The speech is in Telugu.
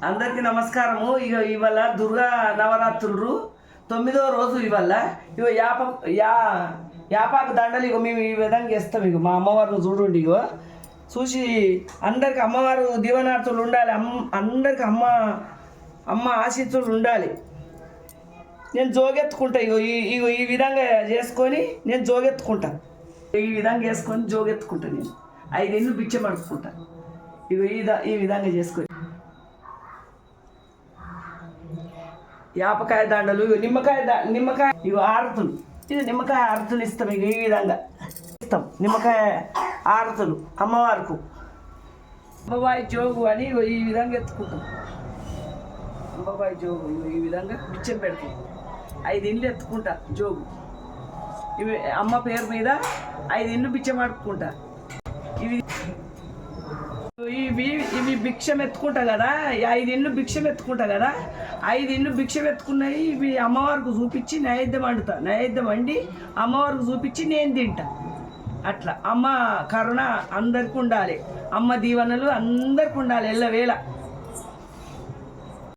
అందరికీ నమస్కారము. ఇక ఇవాళ దుర్గా నవరాత్రులు 9వ రోజు. ఇవాళ ఇగో యాపాకు దండలు ఇగో మేము ఈ విధంగా చేస్తాం. ఇగో మా అమ్మవారిని చూడండి. ఇగో చూసి అందరికి అమ్మవారు దీవనార్థులు ఉండాలి. అందరికి అమ్మ ఆశీస్సులు ఉండాలి. నేను జోగెత్తుకుంటా. ఇగో ఈ విధంగా చేసుకొని నేను జోగెత్తుకుంటా. ఈ విధంగా చేసుకొని జోగెత్తుకుంటా. నేను 5 ఇళ్ళు బిచ్చం పడుకుంటా. ఇగో ఈ విధంగా చేసుకొని యాపకాయ దండలు, నిమ్మకాయ ఇవి ఆరతులు. ఇది నిమ్మకాయ ఆరతులు ఇస్తాం. ఇక ఈ విధంగా ఇస్తాం నిమ్మకాయ ఆరతులు అమ్మవారికి. అమ్మవారి జోగు అని ఈ విధంగా ఎత్తుకుంటాం. అమ్మవారి జోగు ఈ విధంగా బిచ్చం పెడతాం. 5 ఇళ్ళు ఎత్తుకుంటా జోగు. ఇవి అమ్మ పేరు మీద 5 ఇళ్ళు బిచ్చం పడుకుంటా. ఇవి భిక్షం ఎత్తుకుంటా కదా. 5 ఇళ్ళు భిక్షం ఎత్తుకుంటా కదా. 5 ఇళ్ళు భిక్షం ఎత్తుకున్నాయి. ఇవి అమ్మవారికి చూపించి నైవేద్యం వండుతా. నైవేద్యం వండి అమ్మవారికి చూపించి నేను తింటా. అట్లా అమ్మ కరుణ అందరికి ఉండాలి. అమ్మ దీవెనలు అందరికి ఉండాలి ఎల్లవేళ.